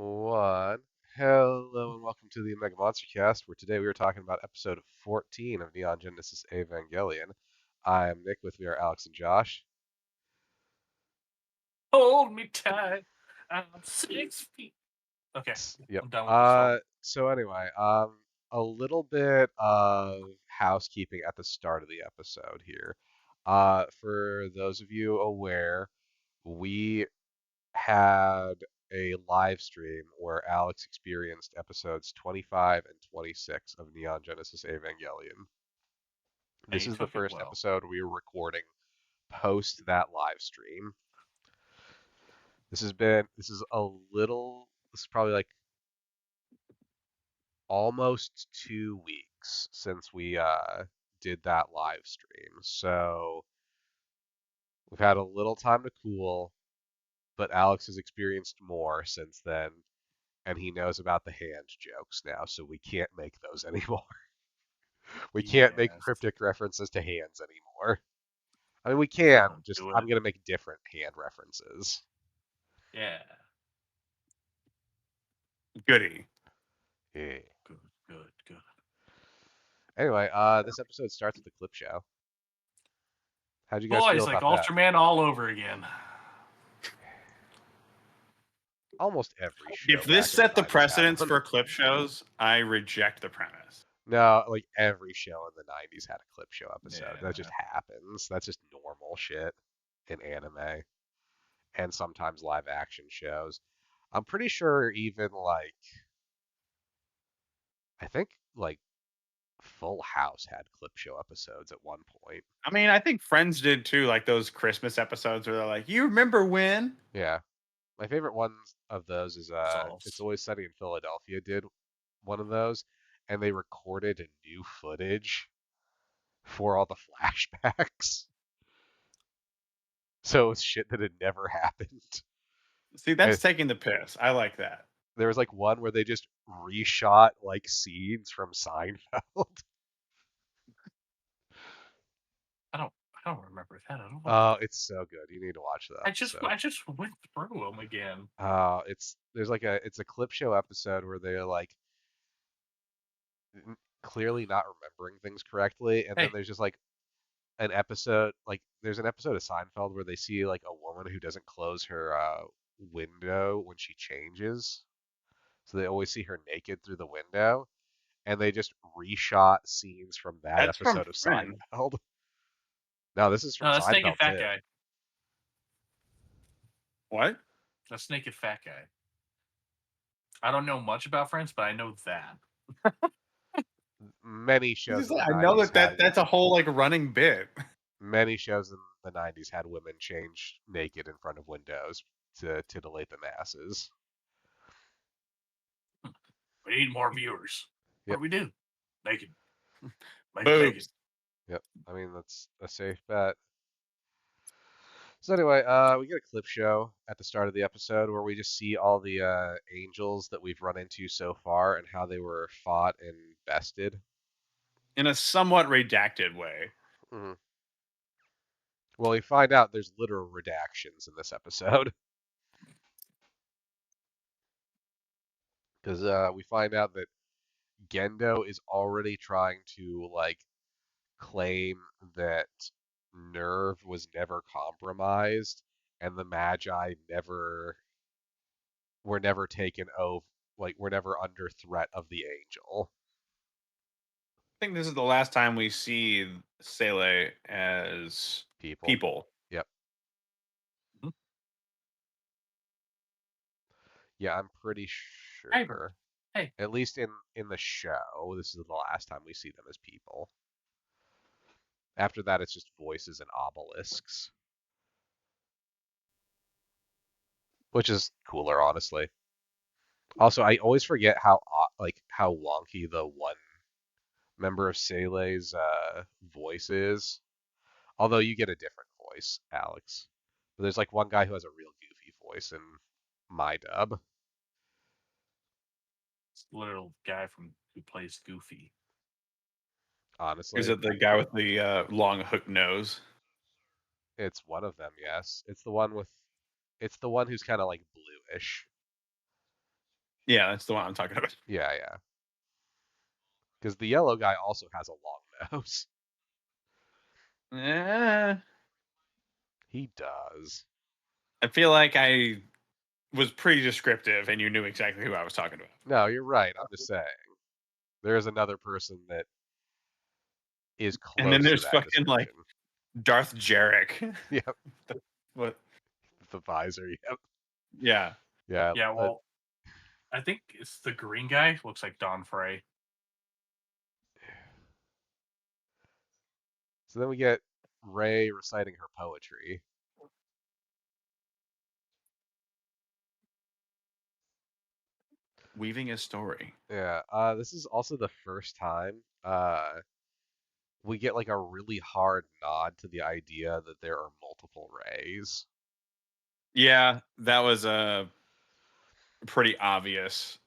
One. Hello and welcome to the MegaMonsterCast, where today we are talking about episode 14 of Neon Genesis Evangelion. I'm Nick, with me are Alex and Josh. Hold me tight. I'm 6 feet. Okay, Yep. I'm done with this song. So anyway, a little bit of housekeeping at the start of the episode here. For those of you aware, we had a live stream where Alex experienced episodes 25 and 26 of Neon Genesis Evangelion. And This he is the took it first well. episode we were recording post that live stream. This is probably like almost 2 weeks since we did that live stream. So we've had a little time to cool, but Alex has experienced more since then, and he knows about the hand jokes now, so we can't make those anymore. We can't make Yes. cryptic references to hands anymore. I mean, we I can, don't just do I'm it. gonna make different hand references. Yeah. Goody. Yeah. Good, good, good. Anyway, this episode starts with a clip show. How'd you guys feel Boys, like about that? Ultraman all over again. Almost every show If this back in the set the 90s had precedence one. for clip shows, I reject the premise. No, like every show in the 90s had a clip show episode. That just Yeah. happens. That's just normal shit in anime and sometimes live action shows. I'm pretty sure even I think like Full House had clip show episodes at one point. I mean, I think Friends did too, like those Christmas episodes where they're like, "You remember when?" Yeah. My favorite ones of those is It's Sauce. Always Sunny in Philadelphia did one of those, and they recorded new footage for all the flashbacks. So it was shit that had never happened. See, And that's taking the piss. I like that. there was like one where they just reshot like scenes from Seinfeld. I don't remember that at all. Oh, it's so good. You need to watch the I just episode. I just went through them again. It's a clip show episode where they're like clearly not remembering things correctly, and then Hey, there's just like an episode like there's an episode of Seinfeld where they see like a woman who doesn't close her window when she changes. So they always see her naked through the window, and they just reshot scenes from that That's from episode of Friends. Seinfeld. No, this is from no, that's naked Seinfeld fat too. guy. What? That's naked fat guy. I don't know much about Friends, but I know that. Many shows in the I know 90s had that's a whole like running bit. many shows in the 90s had women change naked in front of windows to titillate the masses. We need more viewers. What Yep, do we do? Naked. Make it naked. Boobs. yep. I mean, that's a safe bet. So anyway, we get a clip show at the start of the episode where we just see all the angels that we've run into so far and how they were fought and bested. In a somewhat redacted way. Hmm. Well, we find out there's literal redactions in this episode because we find out that Gendo is already trying to like claim that Nerve was never compromised and the Magi were never taken over, like were never under threat of the Angel. I think this is the last time we see Sele as People. people. Yep. Hmm? Yeah, I'm pretty Hey, Bert. sure. Hey. At least in the show, this is the last time we see them as people. After that, it's just voices and obelisks, which is cooler, honestly. Also, I always forget how wonky the one member of Sele's voice is. Although you get a different voice, Alex. But there's like one guy who has a real goofy voice in my dub. It's the little guy who plays Goofy. Honestly, Is it the guy with the long hook nose? it's one of them. Yes, it's the one who's kind of like bluish. Yeah, that's the one I'm talking about. Yeah, yeah. Because the yellow guy also has a long nose. Eh, He does. I feel like I was pretty descriptive, and you knew exactly who I was talking about. No, you're right. I'm just saying. There is another person that is And then close to there's that fucking like description. Darth Jarek. Yep, What? the visor. Yep. Yeah. Yeah. Yeah, well, I think it's the green guy. Looks like Don Frey. So then we get Ray reciting her poetry. Weaving a story. Yeah. This is also the first time we get like a really hard nod to the idea that there are multiple Rays. Yeah, that was a pretty obvious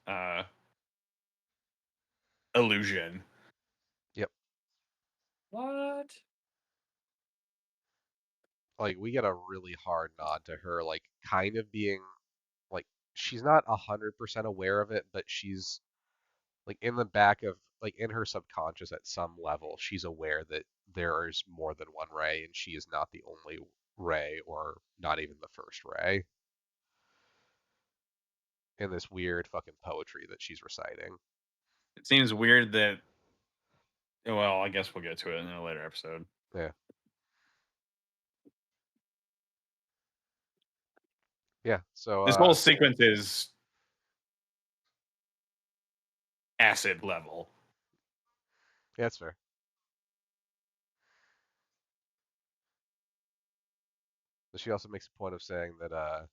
illusion. Yep. What? Like we get a really hard nod to her like kind of being like she's not 100% aware of it, but she's like in the back of like in her subconscious at some level, she's aware that there is more than one Ray and she is not the only Ray or not even the first Ray in this weird fucking poetry that she's reciting. It seems weird that. Well, I guess we'll get to it in a later episode. Yeah. Yeah. So This whole sequence is acid level. yeah, that's fair. But she also makes a point of saying that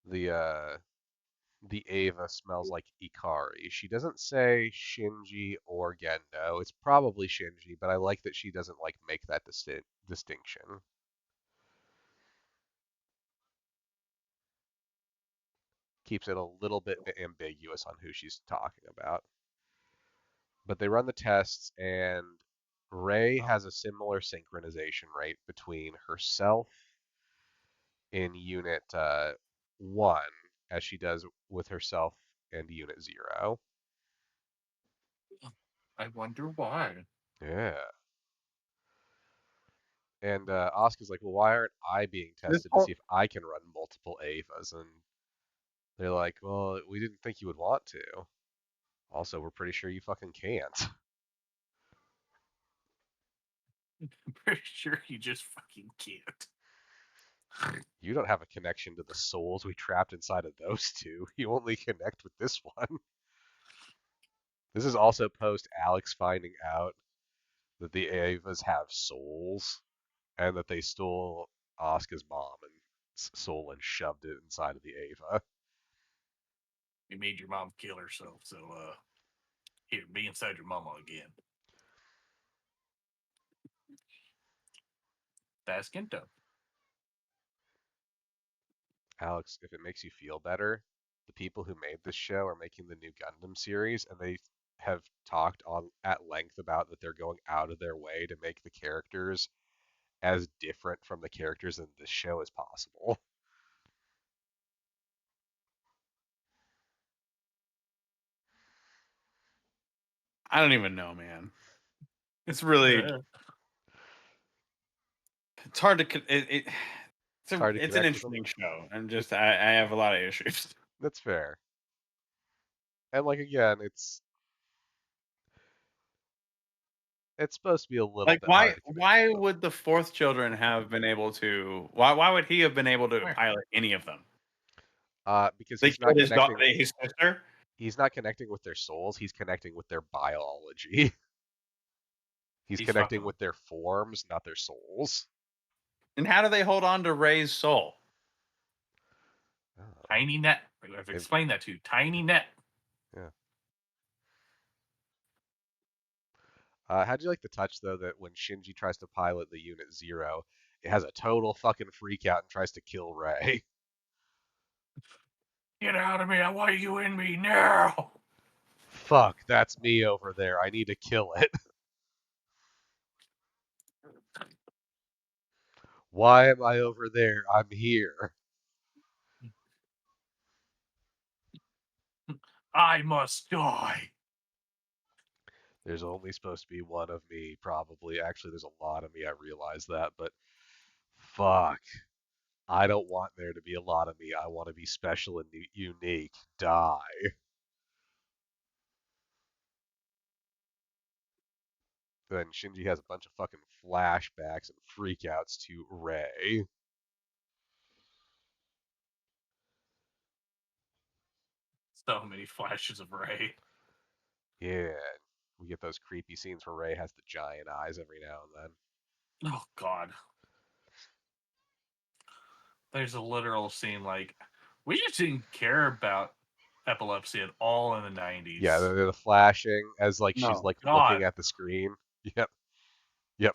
the uh the Ava smells like Ikari. She doesn't say Shinji or Gendo. It's probably Shinji, but I like that she doesn't like make that distinction. Keeps it a little bit ambiguous on who she's talking about. But they run the tests, and Ray has a similar synchronization rate between herself in Unit 1 as she does with herself and Unit 0. I wonder why. Yeah. And Asuka's like, well, why aren't I being This tested to see whole if I can run multiple Avas? And they're like, well, we didn't think you would want to. Also, we're pretty sure you fucking can't. I'm pretty sure you just fucking can't. You don't have a connection to the souls we trapped inside of those two. You only connect with this one. This is also post Alex finding out that the Avas have souls and that they stole Asuka's mom and soul and shoved it inside of the Ava. You made your mom kill herself, so here, be inside your mama again. That's Gento. Alex, if it makes you feel better, the people who made this show are making the new Gundam series, and they have talked on at length about that they're going out of their way to make the characters as different from the characters in this show as possible. I don't even know, man. It's really it's hard to It's hard to it's an connect with them. interesting show. I have a lot of issues. That's fair. And like again, it's supposed to be a little Like bit hard to connect why with them. would the fourth children have been able to why would he have been able to Where? pilot any of them? Because They he's not killed his daughter, connecting. his sister. He's not connecting with their souls. He's connecting with their biology. He's He's fucking connecting with their forms, not their souls. And how do they hold on to Ray's soul? Oh, tiny net. I've explained that to you. Tiny net. yeah. How'd you like the touch though that when Shinji tries to pilot the Unit Zero, it has a total fucking freak out and tries to kill Ray? Get out of me. I want you in me now. Fuck, that's me over there. I need to kill it. Why am I over there? I'm here. I must die. There's only supposed to be one of me, probably. Actually, there's a lot of me. I realize that, but fuck. I don't want there to be a lot of me. I want to be special and unique. Die. Then Shinji has a bunch of fucking flashbacks and freakouts to Rei. So many flashes of Ray. Yeah. We get those creepy scenes where Rei has the giant eyes every now and then. Oh God. There's a literal scene like we just didn't care about epilepsy at all in the 90s. Yeah, the flashing as like she's No. like God. looking at the screen. Yep. Yep.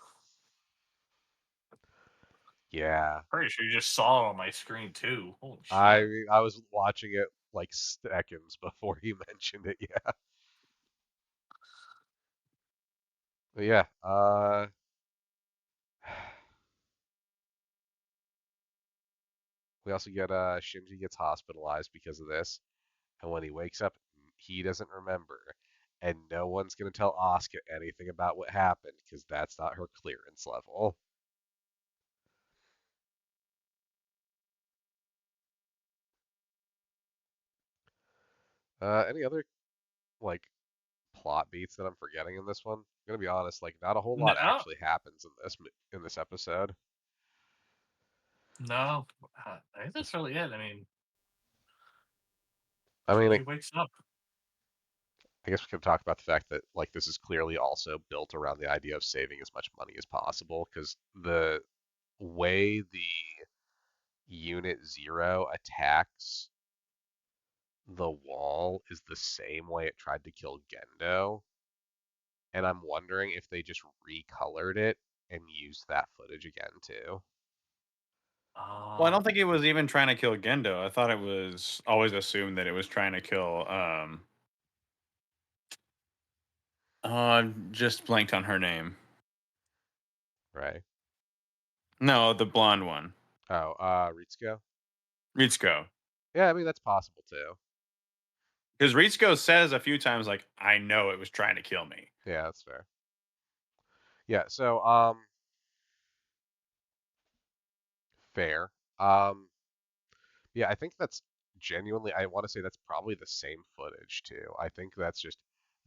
Yeah. Pretty sure you just saw it on my screen too. Holy I shit. I was watching it like seconds before he mentioned it. Yeah. But yeah. We also get Shinji gets hospitalized because of this, and when he wakes up, he doesn't remember, and no one's gonna tell Asuka anything about what happened because that's not her clearance level. Any other like plot beats that I'm forgetting in this one? I'm gonna be honest, like not a whole lot No, actually happens in this episode. no. I think Just, that's really it. I mean, I mean, Shinji wakes up. I guess we could talk about the fact that like this is clearly also built around the idea of saving as much money as possible because the way the Unit Zero attacks the wall is the same way it tried to kill Gendo, and I'm wondering if they just recolored it and used that footage again too. Well, I Uh, don't think it was even trying to kill Gendo. I thought it was always assumed that it was trying to kill. Just blanked on her name. Right? No, the blonde one, Oh, Ritsuko? Ritsuko. Yeah, I mean that's possible too. Because Ritsuko says a few times, like, "I know it was trying to kill me." Yeah, that's fair. Yeah, so fair. Yeah, I think that's genuinely I want to say that's probably the same footage too. I think that's just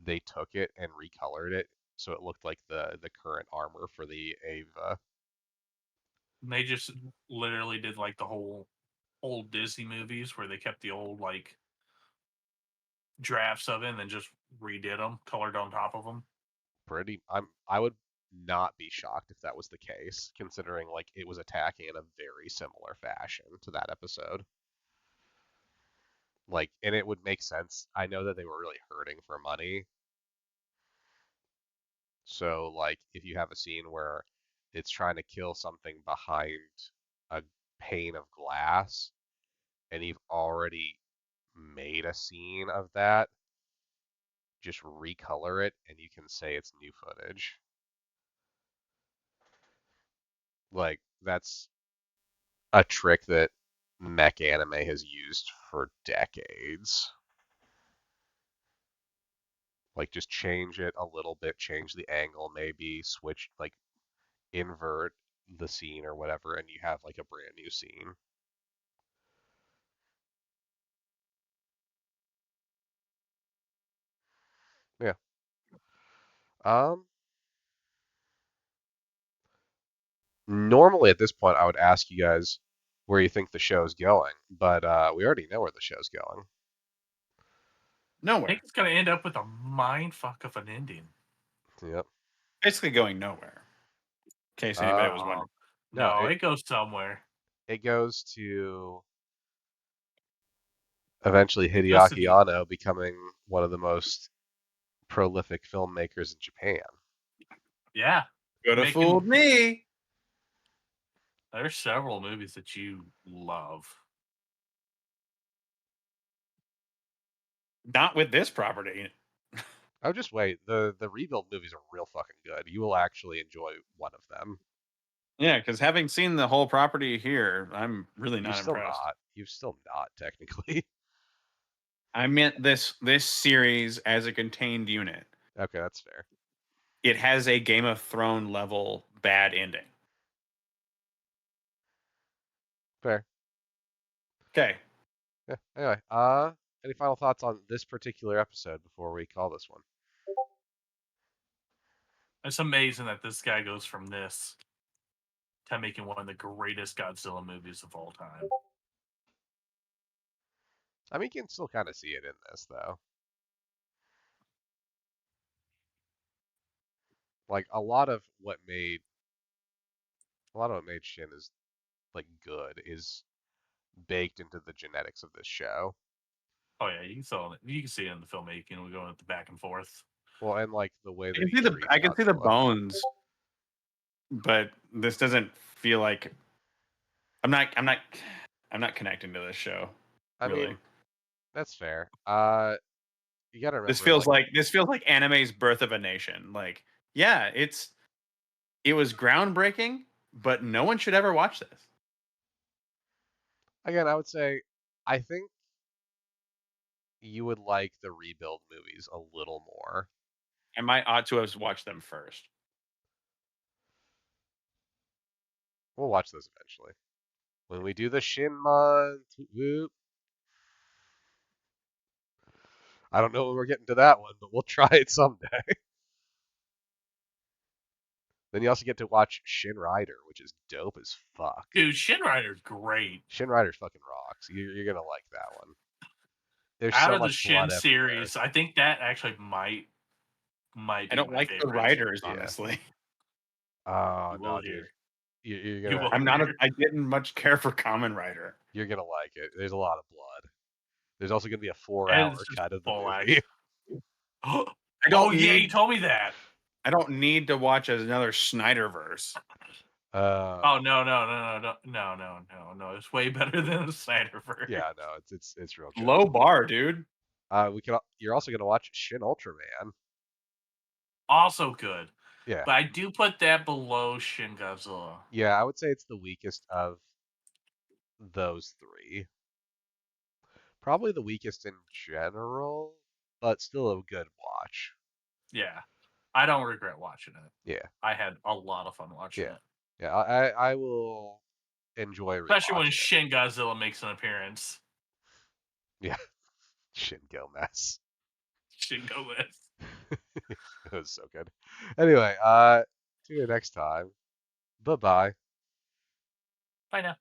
they took it and recolored it so it looked like the current armor for the Ava. they just literally did like the whole old Disney movies where they kept the old like drafts of it and then just redid them, colored on top of them. I would not be shocked if that was the case, considering like it was attacking in a very similar fashion to that episode. Like, and it would make sense. I know that they were really hurting for money. So, like, if you have a scene where it's trying to kill something behind a pane of glass, and you've already made a scene of that, just recolor it and you can say it's new footage. Like, that's a trick that mech anime has used for decades. Like, just change it a little bit, change the angle, maybe switch, like, invert the scene or whatever, and you have, like, a brand new scene. Yeah. Um, Normally at this point, I would ask you guys where you think the show's going, but we already know where the show's going. I Nowhere. think it's gonna end up with a mind fuck of an ending. Yep. Basically going nowhere. In case anybody was Oh wondering. No, no, it goes somewhere. it goes to eventually It goes to Hideaki the Anno becoming one of the most prolific filmmakers in Japan. yeah. Could have Making fooled me. there's several movies that you love. Not with this property. Oh, just wait. The rebuild movies are real fucking good. You will actually enjoy one of them. Yeah, because having seen the whole property here, I'm really not impressed. You've still not technically. I meant this series as a contained unit. Okay, that's fair. It has a Game of Thrones level bad ending. Fair. Okay. Yeah. Anyway, any final thoughts on this particular episode before we call this one? It's amazing that this guy goes from this to making one of the greatest Godzilla movies of all time. I mean, you can still kind of see it in this, though. Like a lot of what made Shin is like good is baked into the genetics of this show. Oh yeah, you can see it in the filmmaking. We're going with the back and forth. Well, and like the way I that can he see treats I can see the Godzilla. bones, but this doesn't feel like I'm not connecting to this show. I Really. mean, that's fair. You gotta This remember, feels like, like anime's Birth of a Nation. Like, yeah, it was groundbreaking, but no one should ever watch this. again, I would say, I think you would like the rebuild movies a little more. I might ought to have watched them first. We'll watch those eventually when we do the Shin month. Whoop. I don't know when we're getting to that one, but we'll try it someday. Then you also get to watch Shin Rider, which is dope as fuck. Dude, Shin Rider's great. Shin Rider fucking rocks. You're gonna like that one. There's Out so of the much blood Shin everywhere. series, I think that actually might I be don't my like the favorite. writers, Yeah. honestly. Oh You will no, dude. hear. You're You gonna will hear. I didn't much care for Common Rider. you're gonna like it. There's a lot of blood. There's also gonna be a And 4-hour it's just cut of the full movie. action. I Oh don't yeah, you need told me that. I don't need to watch another Snyderverse. Oh no! It's way better than the Snyderverse. Yeah, no, it's real good. Low bar, dude. You're also gonna watch Shin Ultraman. Also good, Yeah, but I do put that below Shin Godzilla. yeah, I would say it's the weakest of those three. Probably the weakest in general, but still a good watch. Yeah, I don't regret watching it. Yeah, I had a lot of fun watching yeah, it, yeah. I will enjoy especially when rewatching it. Shin Godzilla makes an appearance. Yeah, Shin Gomez. Shin Gomez. It was so good. Anyway, tune in next time. Bye bye. Bye now.